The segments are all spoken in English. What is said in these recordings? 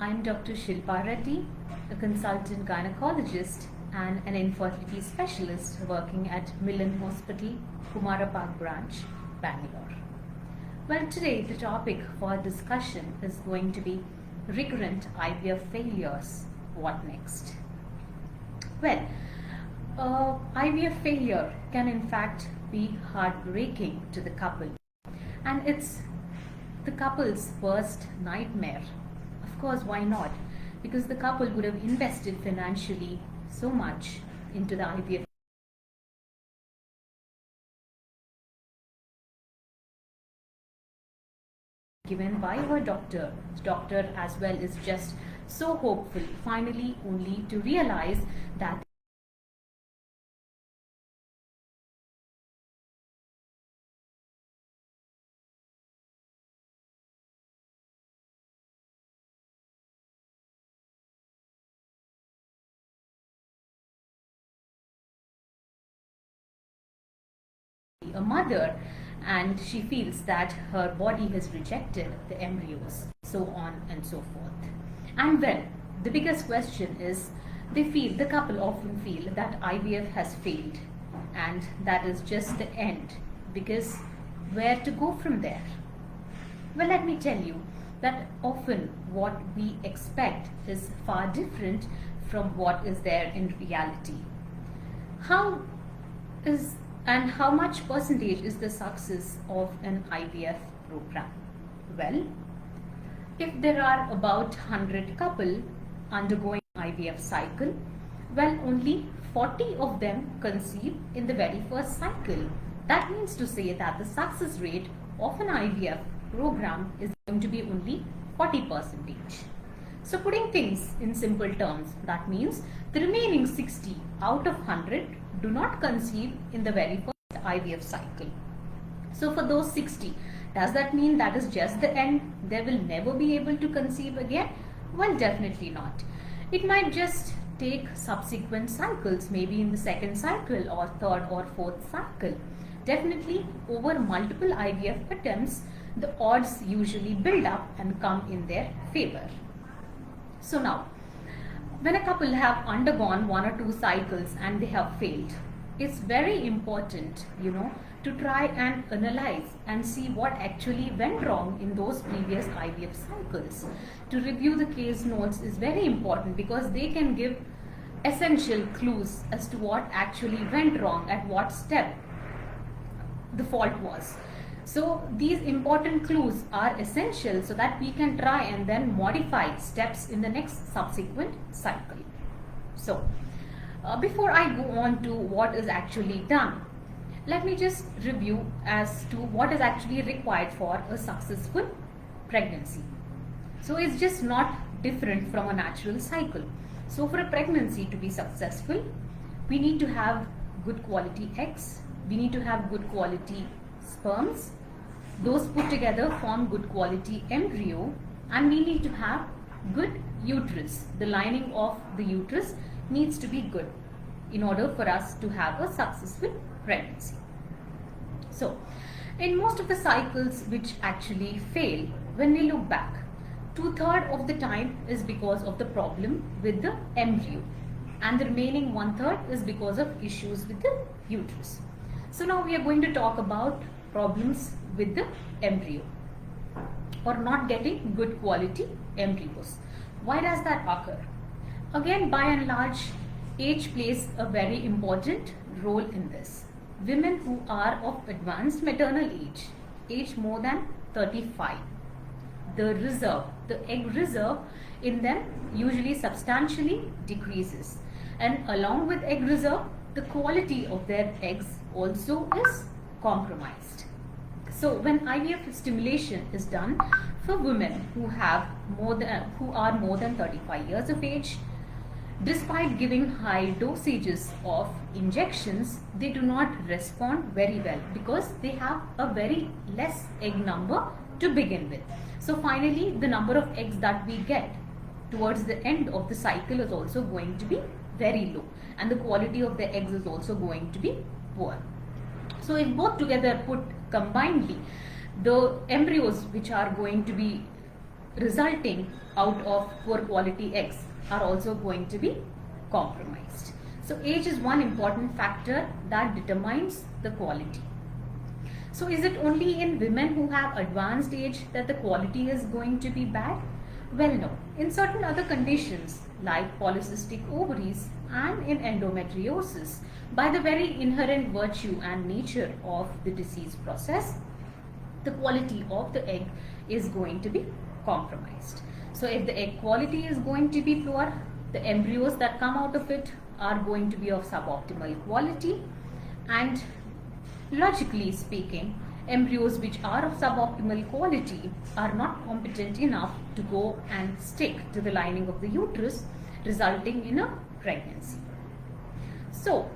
I'm Dr. Shilpa Reddy, a consultant gynecologist and an infertility specialist working at Millen Hospital, Kumara Park branch, Bangalore. Well, today the topic for discussion is going to be recurrent IVF failures. What next? Well, IVF failure can in fact be heartbreaking to the couple, and it's the couple's worst nightmare. Of course, why not? Because the couple would have invested financially so much into the IVF given by her doctor. The doctor as well is just so hopeful, finally only to realize that a mother, and she feels that her body has rejected the embryos, so on and so forth. And well, the biggest question is, the couple often feel that IVF has failed and that is just the end, because where to go from there? Well, let me tell you that often what we expect is far different from what is there in reality. How is and how much percentage is the success of an IVF program? Well, if there are about 100 couple undergoing IVF cycle, well, only 40 of them conceive in the very first cycle. That means to say that the success rate of an IVF program is going to be only 40%. So putting things in simple terms, that means the remaining 60 out of 100 do not conceive in the very first IVF cycle. So for those 60, does that mean that is just the end? They will never be able to conceive again? Well, definitely not. It might just take subsequent cycles, maybe in the second cycle or third or fourth cycle. Definitely over multiple IVF attempts, the odds usually build up and come in their favor. So now, when a couple have undergone one or two cycles and they have failed, it's very important, to try and analyze and see what actually went wrong in those previous IVF cycles. To review the case notes is very important because they can give essential clues as to what actually went wrong, at what step the fault was. So these important clues are essential so that we can try and then modify steps in the next subsequent cycle. So before I go on to what is actually done, let me just review as to what is actually required for a successful pregnancy. So it's just not different from a natural cycle. So for a pregnancy to be successful, we need to have good quality eggs, we need to have good quality sperms, those put together form good quality embryo, and we need to have good uterus. The lining of the uterus needs to be good in order for us to have a successful pregnancy. So in most of the cycles which actually fail, when we look back, 2/3 of the time is because of the problem with the embryo, and the remaining 1/3 is because of issues with the uterus. So now we are going to talk about problems with the embryo or not getting good quality embryos. Why does that occur? Again, by and large, age plays a very important role in this. Women who are of advanced maternal age more than 35, the egg reserve in them usually substantially decreases, and along with egg reserve, the quality of their eggs also is compromised. So when IVF stimulation is done for women who are more than 35 years of age, despite giving high dosages of injections, they do not respond very well because they have a very less egg number to begin with. So finally, the number of eggs that we get towards the end of the cycle is also going to be very low, and the quality of the eggs is also going to be poor. So if both together put combinedly, the embryos which are going to be resulting out of poor quality eggs are also going to be compromised. So age is one important factor that determines the quality. So is it only in women who have advanced age that the quality is going to be bad? Well, no. In certain other conditions like polycystic ovaries and in endometriosis, by the very inherent virtue and nature of the disease process, the quality of the egg is going to be compromised. So if the egg quality is going to be poor, the embryos that come out of it are going to be of suboptimal quality, and logically speaking, embryos which are of suboptimal quality are not competent enough to go and stick to the lining of the uterus, resulting in a pregnancy. So,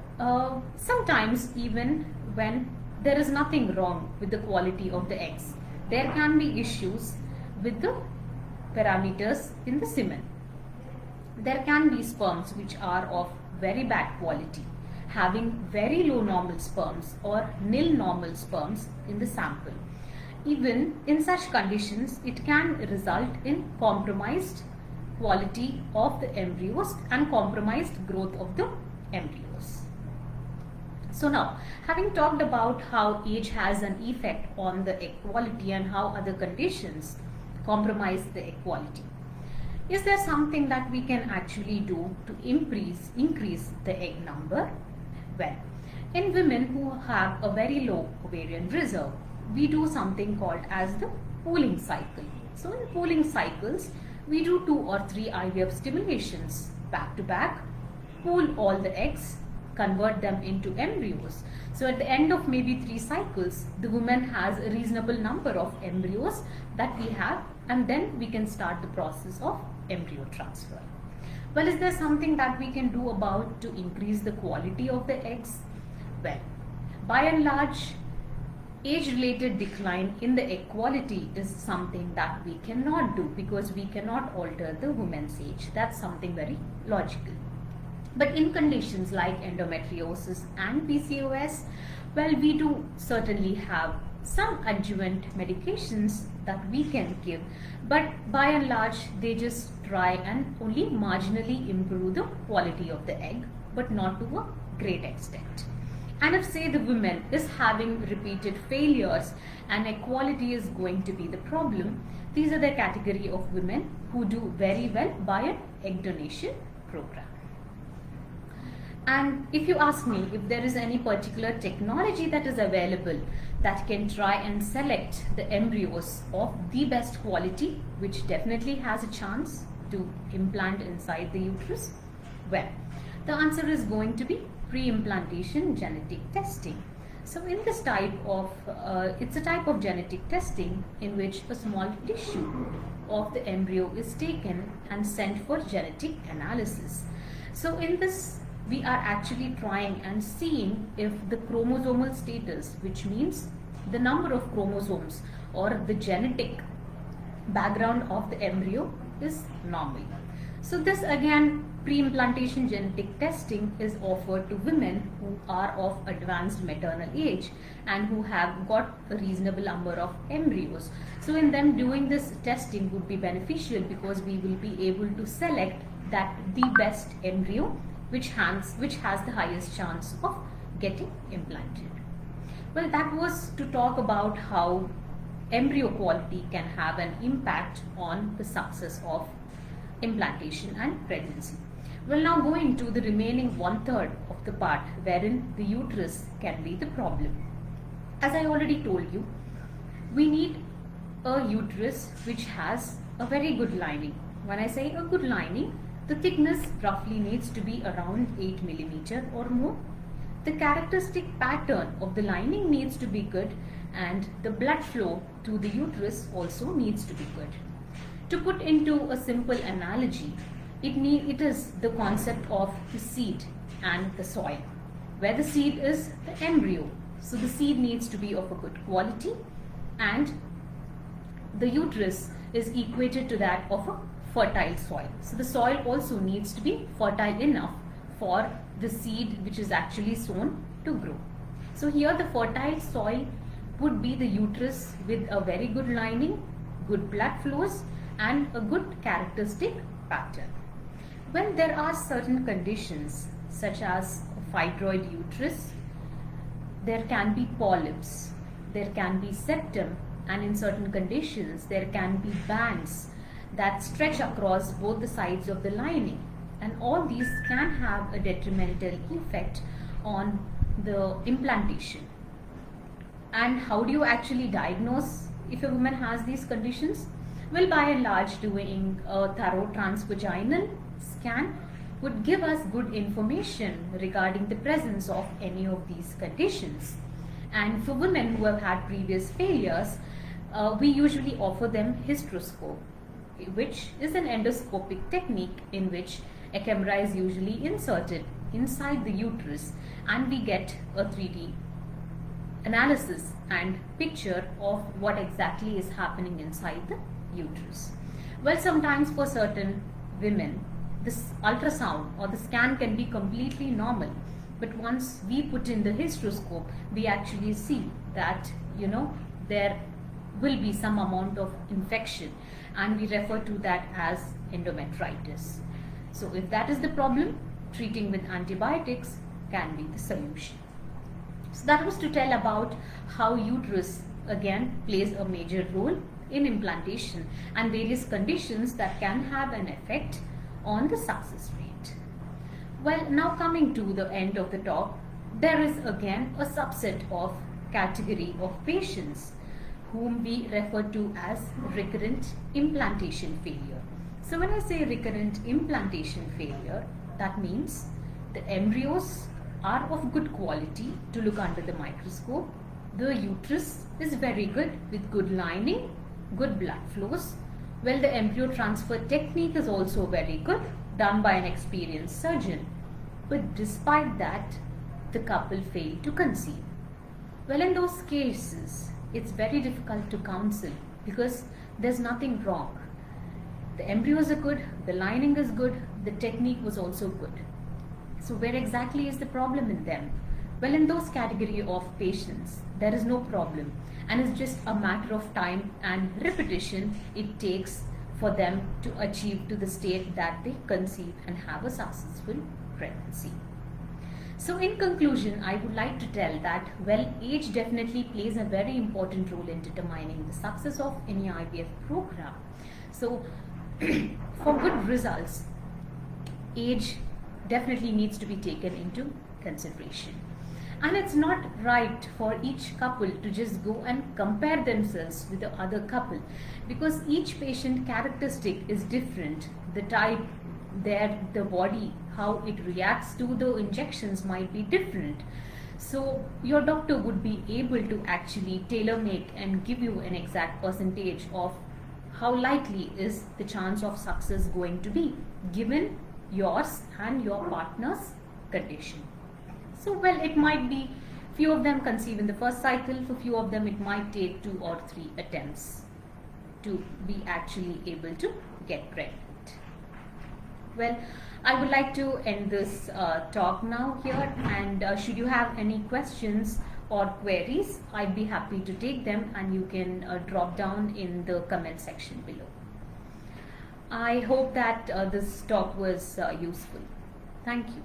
sometimes even when there is nothing wrong with the quality of the eggs, there can be issues with the parameters in the semen. There can be sperms which are of very bad quality, having very low normal sperms or nil normal sperms in the sample. Even in such conditions, it can result in compromised quality of the embryos and compromised growth of the embryos. So now, having talked about how age has an effect on the egg quality and how other conditions compromise the egg quality, is there something that we can actually do to increase the egg number? Well, in women who have a very low ovarian reserve, we do something called as the pooling cycle. So in pooling cycles, we do 2 or 3 IVF stimulations back to back, pool all the eggs, convert them into embryos. So at the end of maybe 3 cycles, the woman has a reasonable number of embryos that we have, and then we can start the process of embryo transfer. Well, is there something that we can do about to increase the quality of the eggs? Well, by and large, age-related decline in the egg quality is something that we cannot do because we cannot alter the woman's age. That's something very logical. But in conditions like endometriosis and PCOS, well, we do certainly have some adjuvant medications that we can give, but by and large, they just try and only marginally improve the quality of the egg, but not to a great extent. And if say the woman is having repeated failures and egg quality is going to be the problem, these are the category of women who do very well by an egg donation program. And if you ask me if there is any particular technology that is available that can try and select the embryos of the best quality, which definitely has a chance to implant inside the uterus, well, the answer is going to be pre-implantation genetic testing. So in this type of, it's a type of genetic testing in which a small tissue of the embryo is taken and sent for genetic analysis. So in this, we are actually trying and seeing if the chromosomal status, which means the number of chromosomes or the genetic background of the embryo, is normal. So this again, pre-implantation genetic testing is offered to women who are of advanced maternal age and who have got a reasonable number of embryos. So in them doing this testing would be beneficial because we will be able to select that the best embryo which has the highest chance of getting implanted. Well, that was to talk about how embryo quality can have an impact on the success of implantation and pregnancy. We'll now go into the remaining 1/3 of the part wherein the uterus can be the problem. As I already told you, we need a uterus which has a very good lining. When I say a good lining, the thickness roughly needs to be around 8 millimeter or more. The characteristic pattern of the lining needs to be good, and the blood flow to the uterus also needs to be good. To put into a simple analogy, it is the concept of the seed and the soil, where the seed is the embryo. So the seed needs to be of a good quality, and the uterus is equated to that of a fertile soil. So the soil also needs to be fertile enough for the seed which is actually sown to grow. So here the fertile soil would be the uterus with a very good lining, good blood flows, and a good characteristic pattern. When there are certain conditions such as fibroid uterus, there can be polyps, there can be septum, and in certain conditions there can be bands that stretch across both the sides of the lining, and all these can have a detrimental effect on the implantation. And how do you actually diagnose if a woman has these conditions? Well, by and large, doing a thorough transvaginal scan would give us good information regarding the presence of any of these conditions. And for women who have had previous failures, we usually offer them hysteroscope, which is an endoscopic technique in which a camera is usually inserted inside the uterus, and we get a 3D analysis and picture of what exactly is happening inside the uterus. Well, sometimes for certain women, this ultrasound or the scan can be completely normal, but once we put in the hysteroscope, we actually see that there will be some amount of infection, and we refer to that as endometritis. So if that is the problem, treating with antibiotics can be the solution. So that was to tell about how uterus again plays a major role in implantation and various conditions that can have an effect on the success rate. Well, now coming to the end of the talk, there is again a subset of category of patients whom we refer to as recurrent implantation failure. So when I say recurrent implantation failure, that means the embryos are of good quality to look under the microscope. The uterus is very good with good lining, good blood flows. Well, the embryo transfer technique is also very good, done by an experienced surgeon. But despite that, the couple failed to conceive. Well, in those cases, it's very difficult to counsel because there's nothing wrong. The embryos are good, the lining is good, the technique was also good. So where exactly is the problem in them? Well, in those category of patients, there is no problem, and it's just a matter of time and repetition it takes for them to achieve to the state that they conceive and have a successful pregnancy. So in conclusion, I would like to tell that, well, age definitely plays a very important role in determining the success of any IVF program. So for good results, age definitely needs to be taken into consideration. And it's not right for each couple to just go and compare themselves with the other couple, because each patient characteristic is different. The type, the body, how it reacts to the injections might be different. So your doctor would be able to actually tailor make and give you an exact percentage of how likely is the chance of success going to be given yours and your partner's condition. So, well, it might be few of them conceive in the first cycle, for few of them it might take 2 or 3 attempts to be actually able to get pregnant. Well, I would like to end this talk now here, and should you have any questions or queries, I'd be happy to take them, and you can drop down in the comment section below. I hope that this talk was useful. Thank you.